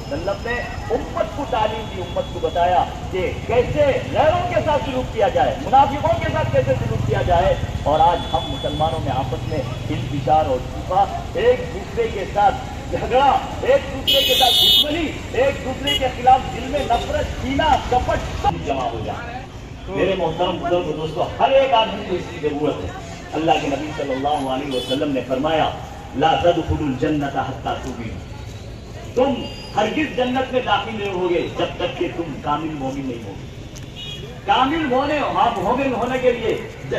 वसल्लम ने उम्मत को तालीम दी, उम्मत को बताया कि कैसे गैरों के साथ सलूक किया जाए, मुनाफिकों के साथ कैसे सलूक किया जाए। और आज हम मुसलमानों में आपस में इंतजार और शिफा, एक दूसरे के साथ झगड़ा, एक दूसरे के साथ दुश्मनी, एक दूसरे के खिलाफ दिल में नफरत, कीना, कपट सब जमा हो जाए। मेरे मोहतरम बुजुर्ग दोस्तों, हर एक आदमी को इसकी जरूरत है। अल्लाह के नबी सल्लल्लाहु अलैहि वसल्लम ने फरमाया, ला तदखुलुल जन्नत हत्ता तु'मिनू, तुम हरगिज जन्नत में दाखिल नहीं होगे जब तक कि तुम कामिल मोमिन नहीं होगे। कामिल मोमिन होने के लिए,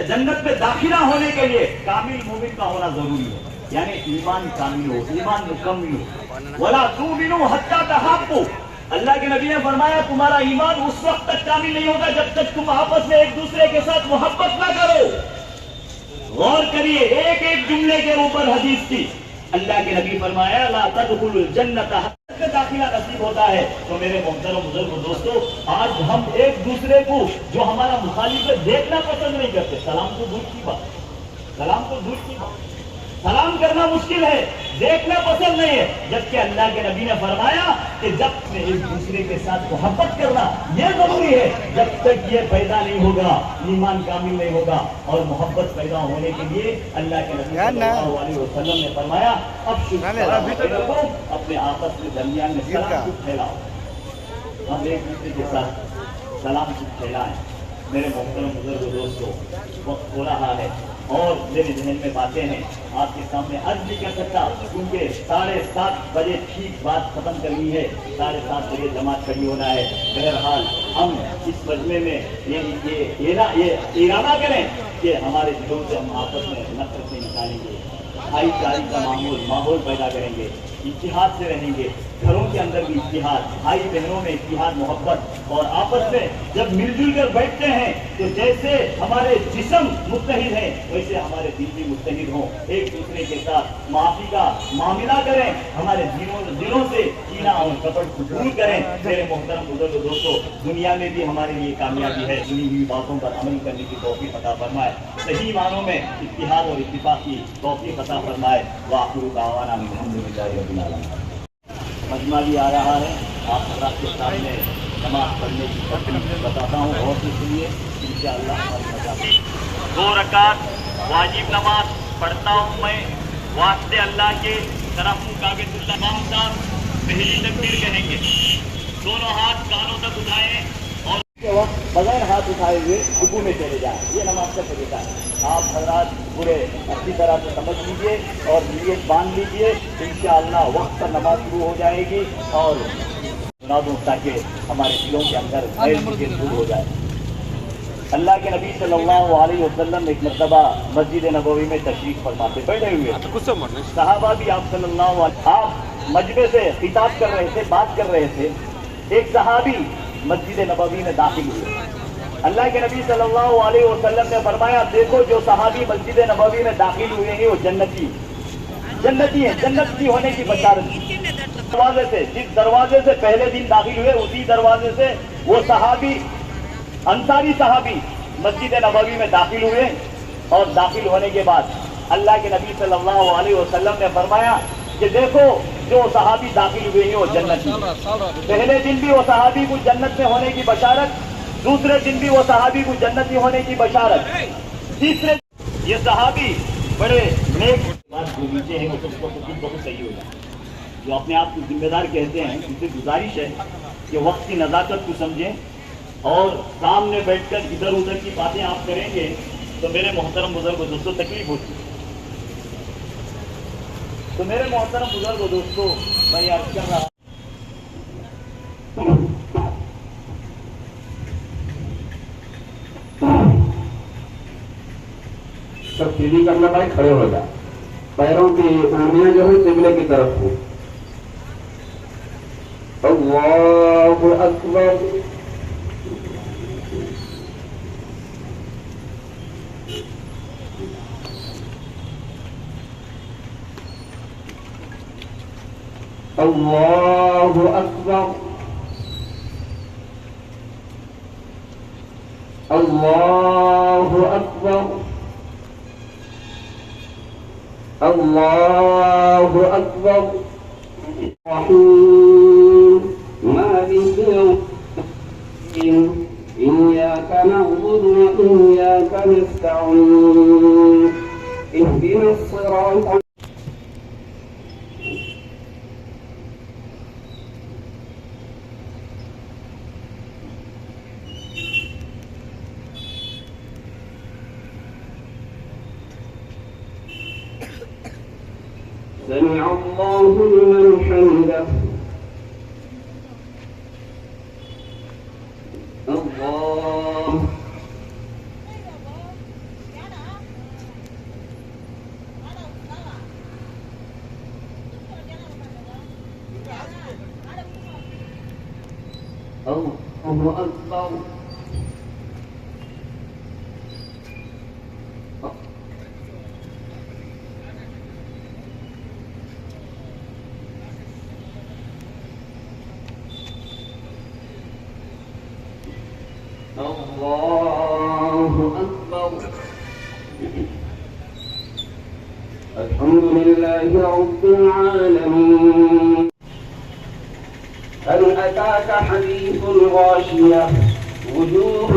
जन्नत में दाखिला होने के लिए कामिल मोमिन का होना जरूरी है, यानी ईमान कामिल हो, ईमान मुकम्मिल हो। वला तु'मिनू हत्ता तहाब्बू, अल्लाह के नबी ने फरमाया तुम्हारा ईमान उस वक्त तक कामिल नहीं होगा जब तक तुम आपस में एक दूसरे के साथ मोहब्बत ना करो। गौर करिए एक एक जुमले के ऊपर हदीस की। अल्लाह के नबी फरमाया ला तदखुलुल जन्नत हत्ता दाखिला नसीब होता है। तो मेरे मोहतरम बुजुर्ग दोस्तों, आज हम एक दूसरे को जो हमारा मुखालिफ है देखना पसंद नहीं करते। सलाम तो दूर की बात, सलाम तो दूर की बात, सलाम करना मुश्किल है, देखना पसंद नहीं है। जबकि अल्लाह के नबी ने फरमाया कि जब से एक दूसरे के साथ मोहब्बत करना ये जरूरी है, जब तक ये पैदा नहीं होगा ईमान कामिल नहीं होगा। और मोहब्बत पैदा होने के लिए अल्लाह के नबी सल्लल्लाहु अलैहि वसल्लम ने फरमाया अब अपने आपस में दरमियान में सलाम को फैलाओ, हम एक दूसरे के साथ सलाम को फैलाएं। मेरे मोहतरम बुजुर्ग दोस्तों, वक्त हो रहा है और मेरे जहन में बातें हैं, आपके सामने अर्ज नहीं कर सकता, क्योंकि 7:30 बजे ठीक बात खत्म करनी है, 7:30 बजे जमात खड़ी होना है। बहरहाल हम इस मजमे में ये इरादा करें कि हमारे दिलों से हम आपस में नफरतें निकालेंगे, भाईचारे का माहौल पैदा करेंगे, इत्तिहाद से रहेंगे, घरों के अंदर भी इत्तिहाद, भाई बहनों में इत्तिहाद, मोहब्बत। और आपस में जब मिलजुल कर बैठते हैं तो जैसे हमारे जिस्म मुत्तहिद हैं वैसे हमारे दिल भी मुत्तहिद हों, एक दूसरे के साथ माफी का मामला करें, हमारे दिलों से कीना और कपट को दूर करें। मेरे मोहतरम बुजुर्ग दोस्तों, दुनिया में भी हमारे लिए कामयाबी है, सुनी हुई बातों पर अमल करने की तौफीक अता फरमाए, सही मानों में इत्तिहाद और इत्तिफाक की तौफीक अता फरमाए। व आखिरु दावाना अल्हम्दुलिल्लाहि रब्बिल आलमीन। मजमा भी आ रहा है, आप हज़रात के सामने नमाज पढ़ने की तकलीफ बताता हूँ और सुनिए इंशाअल्लाह। 2 रकात वाजिब नमाज पढ़ता हूँ मैं, वास्ते अल्लाह के तरफ काबितुल्लाह साहब पहली तकबीर कहेंगे, दोनों हाथ कानों तक उठाएं और के वक्त बगैर हाथ उठाए हुए रुकू में चले जाएं। ये नमाज का तरीका है। आप हज़रात पूरे अच्छी तरह से समझ लीजिए और नीयत बांध लीजिए, इंशाअल्लाह वक्त पर नमाज शुरू हो जाएगी और सुना दूं ताकि हमारे दिलों के अंदर गैर दूर हो जाए। अल्लाह के नबी सल्लल्लाहु अलैहि वसल्लम एक मर्तबा मस्जिद नबवी में तशरीफ फरमाते बैठे हुए, सहाबा भी आप सल्लल्लाहु अलैहि, आप मजमे से खिताब कर रहे थे, बात कर रहे थे, एक सहाबी मस्जिद नबवी में दाखिल हुए। अल्लाह के नबी सल्लल्लाहु अलैहि वसल्लम ने फरमाया देखो जो सहाबी मस्जिद नबवी में दाखिल हुए हैं वो जन्नती है, जन्नती होने की बशारत। दरवाजे से, जिस दरवाजे से पहले दिन दाखिल हुए उसी दरवाजे से वो सहाबी, अंसारी सहाबी मस्जिद नबवी में दाखिल हुए और दाखिल होने के बाद अल्लाह के नबी सल्लल्लाहु अलैहि वसल्लम ने फरमाया कि देखो जो सहाबी दाखिल हुए हैं वो जन्नती। पहले दिन भी वो सहाबी को जन्नत में होने की बशारत, दूसरे दिन भी वो सहाबी को जन्नती होने की बशारत, तीसरे ये सहाबी बड़े नेक बात जो नीचे हैं उसको बहुत सही हो जाए। जो अपने आप को जिम्मेदार कहते हैं उनसे गुजारिश है कि वक्त की नज़ाकत को समझें और सामने बैठकर इधर उधर की बातें आप करेंगे तो मेरे मोहतरम बुजुर्ग दोस्तों तकलीफ होती है। तो मेरे मोहतरम बुजुर्ग दोस्तों मैं अर्ज कर रहा सब सीधी करना भाई, खड़े हो जाए, पैरों की उंगलियां जो है किबले की तरफ हो। अल्लाहु अकबर, अल्लाहु अकबर, अल्लाहु अकबर, अल्लाहु अकबर। نستعين اهدنا الصراط سمع الله لمن حمده الله الله أكبر الله أكبر الحمد لله رب العالمين هل أتاك حديث الغاشية وجوه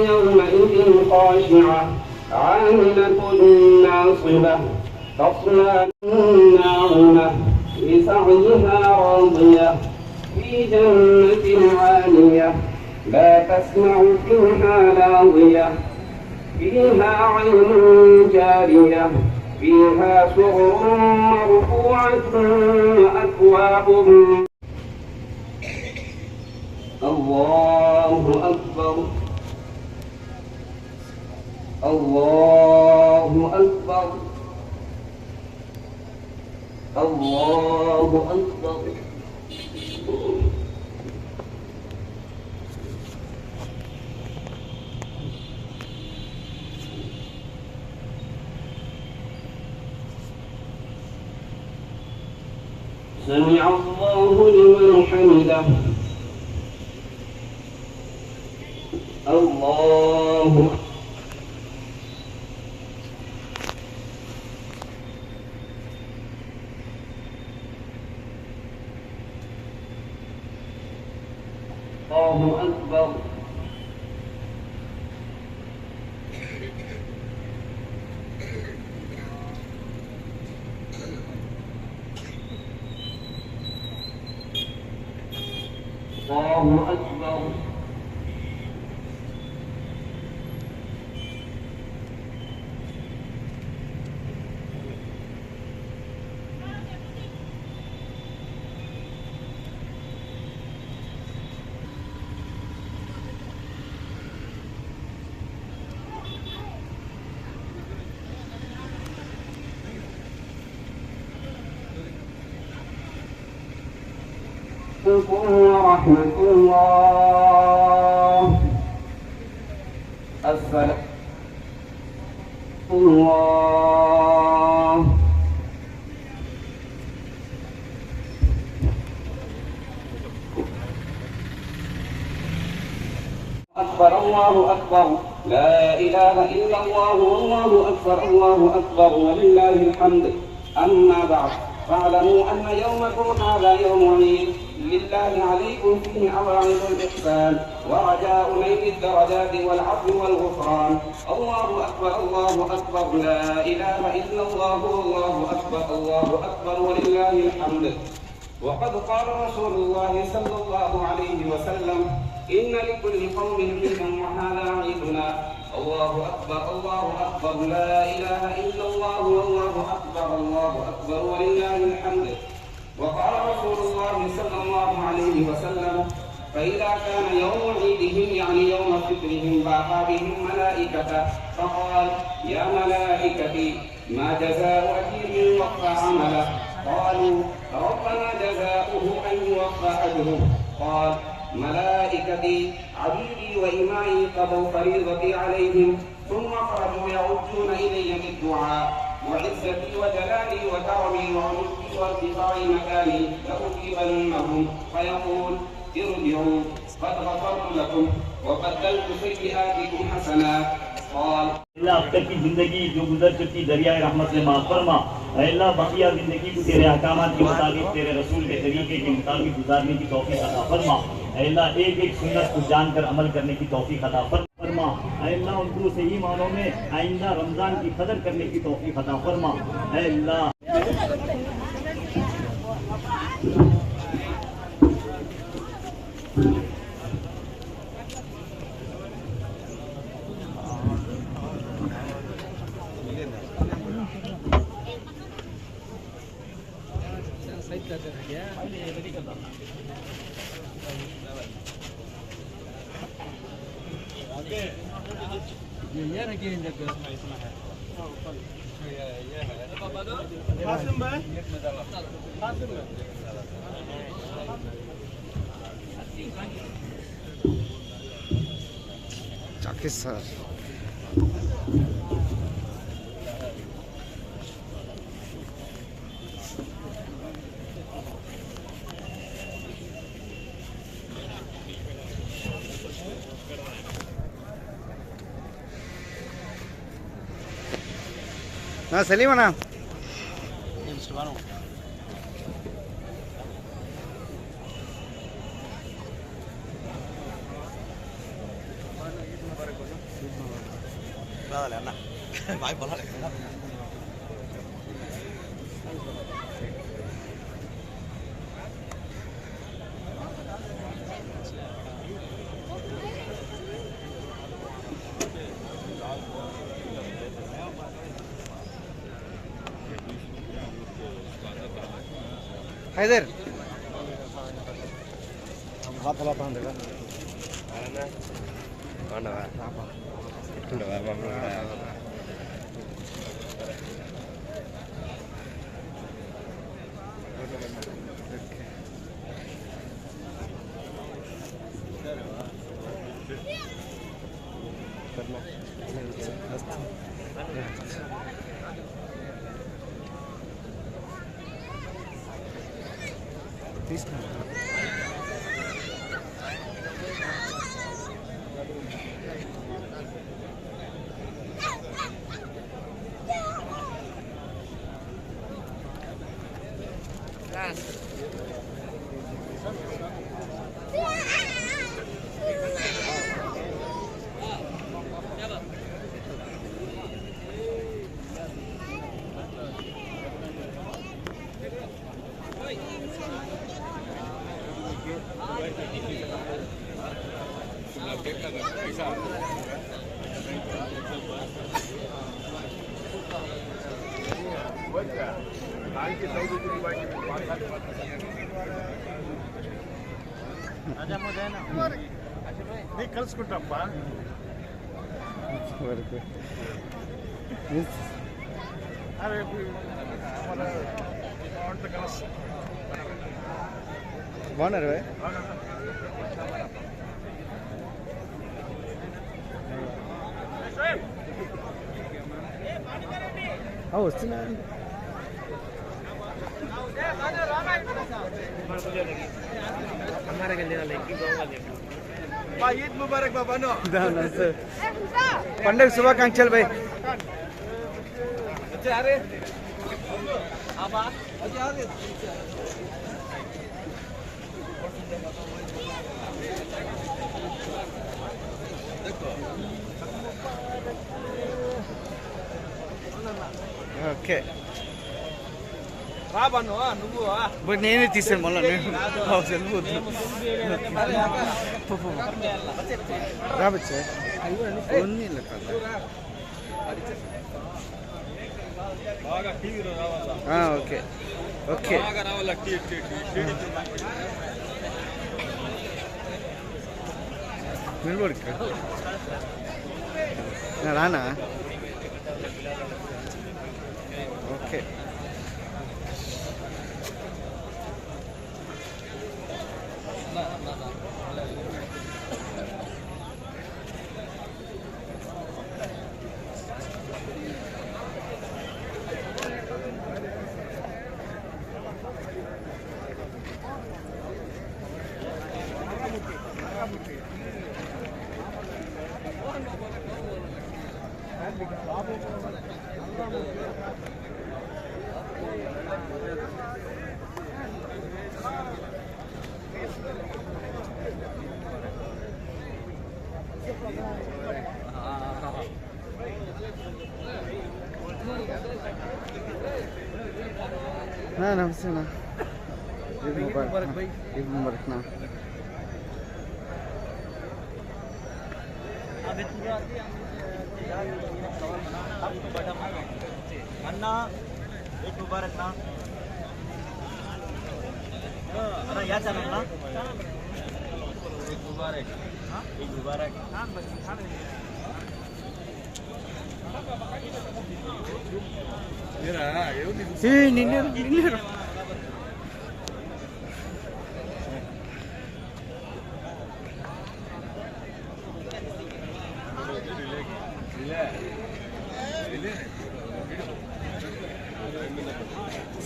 يومئذ خاشعة عاملة ناصبة تصلى نارا لسعيها راضية في جنة عالية لا تسمع فيها لاغية فيها عين جارية فيها سرر مرفوعة وأكواب الله أكبر الله أكبر الله أكبر سمع الله لمن حمده الله أكبر الله أكبر ورحمة الله السلام الله أكبر الله أكبر لا إله إلا الله والله أكبر الله أكبر ولله الحمد أما بعد فاعلموا أن يومكم هذا يوم عيد لله عليكم فيه عوائد الإحسان ورجاء نيل الدرجات والعفو والغفران الله أكبر لا إله إلا الله والله أكبر ولله الحمد وقد قال رسول الله صلى الله عليه وسلم إن لكل قوم عيدا وهذا عيدنا الله أكبر لا إله إلا الله والله أكبر ولله الحمد وقال رسول الله صلى الله عليه وسلم فإذا كان يوم عيدهم يعني يوم فطرهم باقى بهم ملائكة فقال يا ملائكتي ما جزاء أجير وفى عمله قالوا ربنا جزاؤه أن يوفى أجره قال ملائكتي عبيدي وإمائي قضوا فريضتي عليهم ثم خرجوا يعودون إلي بالدعاء وعزتي وجلالي وكرمي وعلوي وارتفاع مكاني لأجيبنهم فيقول ارجعوا قد غفرت لكم وبدلت سيئاتكم حسنات قال اللہ اب تک کی زندگی جو گزر چکی دریائے رحمت سے معاف فرما اے اللہ بقیہ زندگی کو تیرے احکامات کے مطابق تیرے رسول کے طریقے کے مطابق گزارنے کی توفیق عطا فرما اے اللہ ایک ایک سنت کو جان کر عمل کرنے کی توفیق عطا فرما फरमा। ऐ अल्लाह उनको सही मानों में आइंदा रमज़ान की कदर करने की तौफीक अता फरमा। ऐ अल्लाह Cakis sir. Na Salim na. Dale, anda. Vai bola. Haider. Apa anda kan? Mana va? Udah apa? కలుసుకుంటాప్పా అరే మన వంట కలుసు బాగున్నారు వస్తున్నా ఈద్ ముబారక్ బాబాను పండుగ శుభాకాంక్షలు భాయ్ ఓకే రాబాను నువ్వు బట్ నేనే తీసాను మళ్ళీ రాబచ్చా ఓకే ఓకే నిలబడి రానా ఓకే నమస్తే అన్న. ఈద్ ముబారక్ భాయ్. ఈద్ ముబారక్ నా. अन्ना एक मुबारक ना अरे या चैनल ना एक मुबारक एक मुबारक నిన్నే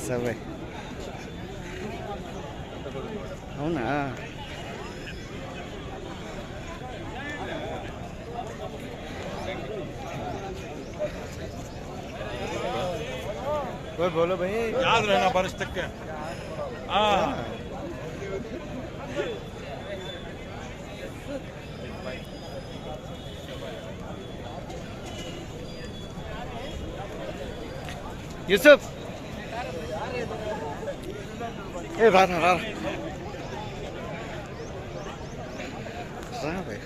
సరే అవునా भाई बोलो भाई याद रहना बरस तक के यूसुफ ए रहा भाई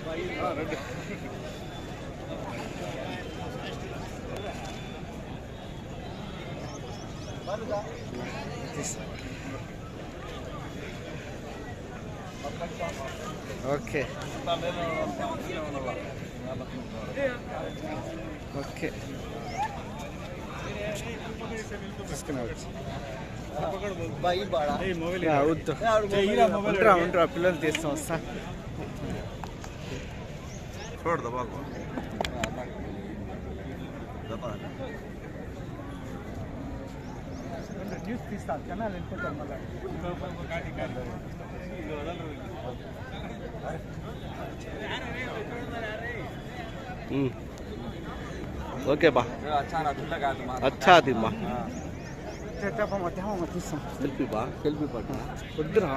ఓకే ఓకే తీసుకున్నావచ్చు ఉంటా పిల్లలు తీస్తాం వస్తా छोड़ दबा को న్యూస్ తీస్తా ఛానల్ వెళ్ళిపోతాం మళ్ళీ ఓకే బా అచ్చా అది బా మధ్యాహ్నం తీస్తాం సెల్ఫీ బా సెల్ఫీ పట్టు వద్దురా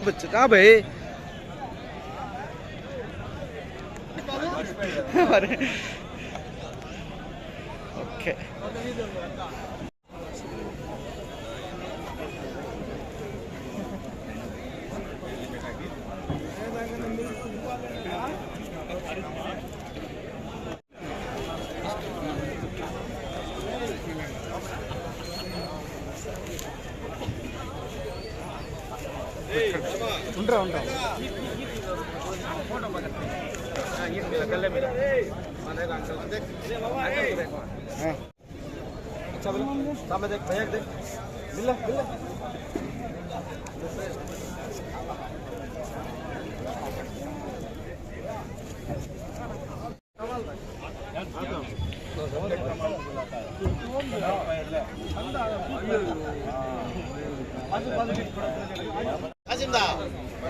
बच्चा भाई अरे ओके ఉంటా अच्छा बोलो सामने देख भैया देख मिला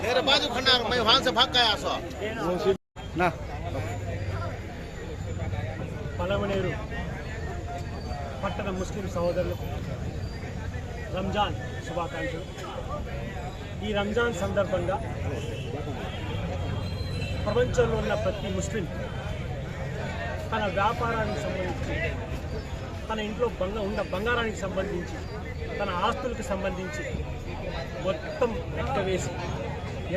मेरे बाजू खंडा मैं वहां से भाग गया सो ना పలమనేరు పట్టణ ముస్లిం సోదరులకు రంజాన్ శుభాకాంక్షలు. ఈ రంజాన్ సందర్భంగా ప్రపంచంలో ఉన్న ప్రతి ముస్లిం తన వ్యాపారానికి సంబంధించి, తన ఇంట్లో ఉన్న బంగారానికి సంబంధించి, తన ఆస్తులకు సంబంధించి మొత్తం లెక్క వేసి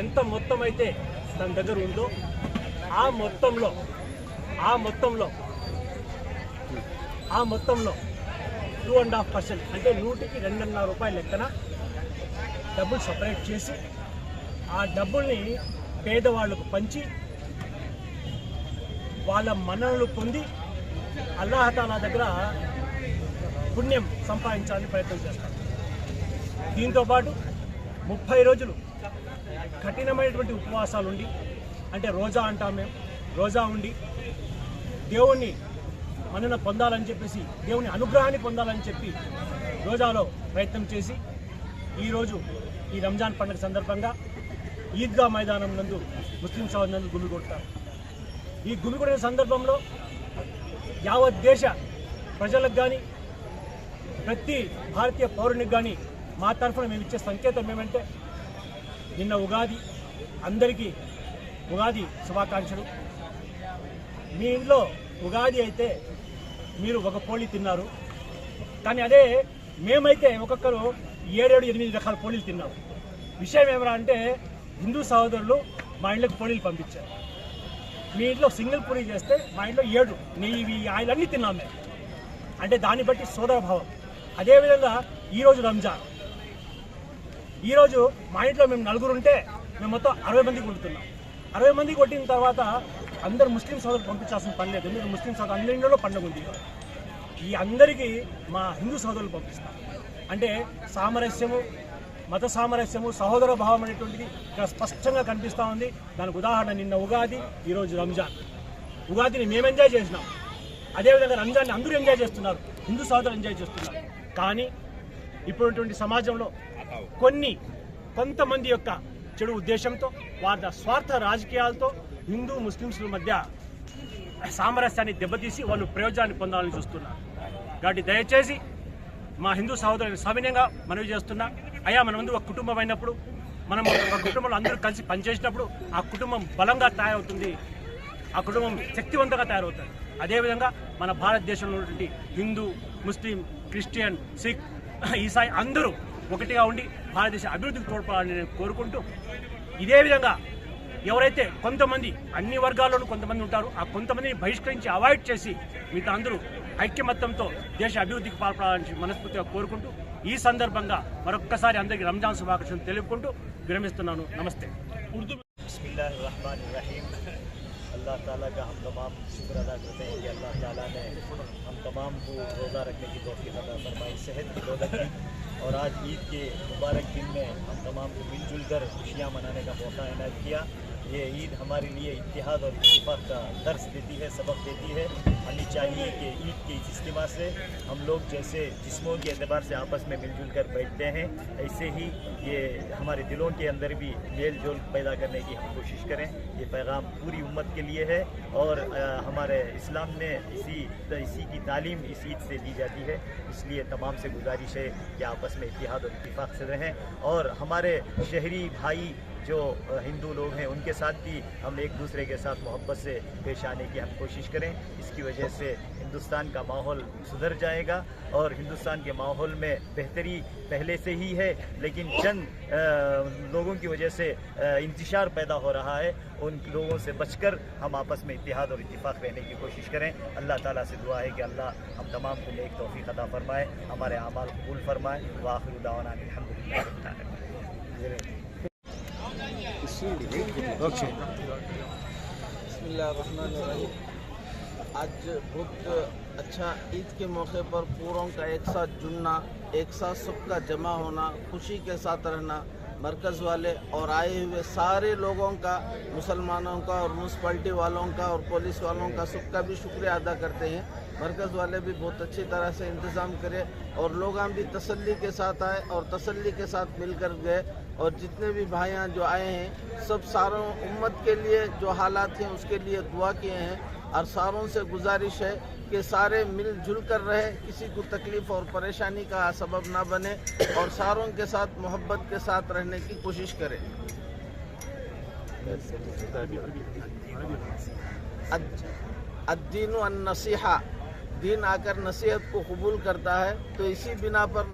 ఎంత మొత్తం అయితే తన దగ్గర ఉందో ఆ మొత్తంలో 2.5% అంటే 100కి 2.5 రూపాయల లెక్కన డబ్బులు సపరేట్ చేసి ఆ డబ్బుల్ని పేదవాళ్లకు పంచి వాళ్ళ మన్ననలు పొంది అల్లాహతాలా దగ్గర పుణ్యం సంపాదించాలని ప్రయత్నం చేస్తారు. దీంతోపాటు 30 రోజులు కఠినమైనటువంటి ఉపవాసాలు ఉండి, అంటే రోజా అంటాం మేము, రోజా ఉండి దేవుణ్ణి మన్నన పొందాలని చెప్పేసి, దేవుని అనుగ్రహాన్ని పొందాలని చెప్పి రోజాలో ప్రయత్నం చేసి ఈరోజు ఈ రంజాన్ పండుగ సందర్భంగా ఈద్గా మైదానం నందు ముస్లిం సోదరులందరూ గుమి కొడతారు. ఈ గుమి కొట్టిన సందర్భంలో యావత్ దేశ ప్రజలకు కానీ ప్రతి భారతీయ పౌరునికి కానీ మా తరఫున మేము ఇచ్చే సంకేతం ఏమంటే, నిన్న ఉగాది, అందరికీ ఉగాది శుభాకాంక్షలు. మీ ఇంట్లో ఉగాది అయితే మీరు ఒక పోళీ తిన్నారు, కానీ అదే మేమైతే ఒక్కొక్కరు 7-8 రకాల పోళీలు తిన్నాం. విషయం ఏమరా అంటే హిందూ సహోదరులు మా ఇంట్లోకి పోళీలు పంపించారు. మీ ఇంట్లో సింగిల్ పూరి చేస్తే మా ఇంట్లో 7 నెయ్యి ఆయిల్ అన్నీ తిన్నాం మేము. అంటే దాన్ని బట్టి సోదర భావం. అదేవిధంగా ఈరోజు రంజాన్. ఈరోజు మా ఇంట్లో మేము 4 ఉంటే మేము మొత్తం 60 మందికి కొడుతున్నాం. 60 మందికి కొట్టిన తర్వాత అందరు ముస్లిం సోదరులు పంపించాల్సిన పని లేదు. ఎందుకంటే ముస్లిం సోదరులు అందరి ఇంట్లో పండుగ ఉంది. ఈ అందరికీ మా హిందూ సోదరులు పంపిస్తాం. అంటే సామరస్యము, మత సామరస్యము, సహోదర భావం అనేటువంటిది ఇక్కడ స్పష్టంగా కనిపిస్తూ ఉంది. దానికి ఉదాహరణ నిన్న ఉగాది, ఈరోజు రంజాన్. ఉగాదిని మేము ఎంజాయ్ చేసినాం, అదేవిధంగా రంజాన్ని అందరూ ఎంజాయ్ చేస్తున్నారు, హిందూ సోదరులు ఎంజాయ్ చేస్తున్నారు. కానీ ఇప్పుడున్నటువంటి సమాజంలో కొంతమంది యొక్క చెడు ఉద్దేశంతో, వారి స్వార్థ రాజకీయాలతో హిందూ ముస్లింల మధ్య సామరస్యాన్ని దెబ్బతీసి వాళ్ళు ప్రయోజనాన్ని పొందాలని చూస్తున్నారు. కాబట్టి దయచేసి మా హిందూ సహోదరులను సవినయంగా మనవి చేస్తున్నా, అయ్యా మనమందరూ ఒక కుటుంబం అయినప్పుడు, మనం ఒక కుటుంబంలో అందరూ కలిసి పనిచేసినప్పుడు ఆ కుటుంబం బలంగా తయారవుతుంది, ఆ కుటుంబం శక్తివంతంగా తయారవుతుంది. అదేవిధంగా మన భారతదేశంలో ఉన్నటువంటి హిందూ, ముస్లిం, క్రిస్టియన్, సిక్, ఈసాయి అందరూ ఒకటిగా ఉండి భారతదేశ అభివృద్ధికి తోడ్పడాలని నేను కోరుకుంటూ, ఇదే విధంగా ఎవరైతే కొంతమంది అన్ని వర్గాల్లోనూ కొంతమంది ఉంటారో ఆ కొంతమందిని బహిష్కరించి అవాయిడ్ చేసి మిగతా అందరూ ఐక్యమత్యంతో దేశ అభివృద్ధికి పాల్పడాలని మనస్ఫూర్తిగా కోరుకుంటూ ఈ సందర్భంగా మరొక్కసారి అందరికీ రంజాన్ శుభాకాంక్షలు తెలుపుకుంటూ విరమిస్తున్నాను. నమస్తే. ఉర్దూ. बिस्मिल्लाहिर्रहमानिर्रहीम। अल्लाह ताला का हम तमाम शुक्र अदा करते हैं कि अल्लाह ताला ने हम तमाम को रोज़ा रखने की तौफीक अता फरमाई, सेहत की दौलत दी, और आज ईद के मुबारक दिन में हम तमाम को मिलजुल कर खुशियाँ मनाने का मौका इनायत किया। ये ईद हमारे लिए इत्तेहाद और इत्तिफाक का दर्स देती है, सबक देती है। हमें चाहिए कि ईद के इस इज्तिमा से हम लोग जैसे जिस्मों के एतबार से आपस में मिलजुल कर बैठते हैं, ऐसे ही ये हमारे दिलों के अंदर भी मेल जोल पैदा करने की हम कोशिश करें। ये पैगाम पूरी उम्मत के लिए है, और हमारे इस्लाम में इसी की तालीम इस ईद से दी जाती है। इसलिए तमाम से गुजारिश है कि आपस में इत्तेहाद और इत्तिफाक से रहें, और हमारे शहरी भाई जो हिंदू लोग हैं उनके साथ भी हम एक दूसरे के साथ मोहब्बत से पेश आने की हम कोशिश करें। इसकी वजह से हिंदुस्तान का माहौल सुधर जाएगा, और हिंदुस्तान के माहौल में बेहतरी पहले से ही है, लेकिन चंद लोगों की वजह से इंतशार पैदा हो रहा है। उन लोगों से बचकर हम आपस में इत्तेहाद और इत्तिफाक रहने की कोशिश करें। अल्लाह ताला से दुआ है कि अल्लाह हम तमाम को नेक तौफीक अता फरमाए, हमारे आमाल कबूल फरमाए। व आखिरु दावाना अल्हम्दुलिल्लाहि रब्बिल आलमीन। बिस्मिल्लाहिर्रहमानिर्रहीम। आज बहुत अच्छा ईद के मौके पर पूरों का एक साथ जुड़ना, एक साथ सबका जमा होना, खुशी के साथ रहना, मरकज़ वाले और आए हुए सारे लोगों का, मुसलमानों का और म्यूनसिपलिटी वालों का और पुलिस वालों का सबका भी शुक्रिया अदा करते हैं। मरकज़ वाले भी बहुत अच्छी तरह से इंतज़ाम करे, और लोग भी तसल्ली के साथ आए और तसल्ली के साथ मिलकर गए। और जितने भी भाइयाँ जो आए हैं सब सारों उम्मत के लिए जो हालात हैं उसके लिए दुआ किए हैं, और सारों से गुजारिश है कि सारे मिलजुल कर रहे, किसी को तकलीफ़ और परेशानी का सबब ना बने, और सारों के साथ मोहब्बत के साथ रहने की कोशिश करें। अद्दीनु अन-नसीहा, दीन आकर नसीहत को कबूल करता है, तो इसी बिना पर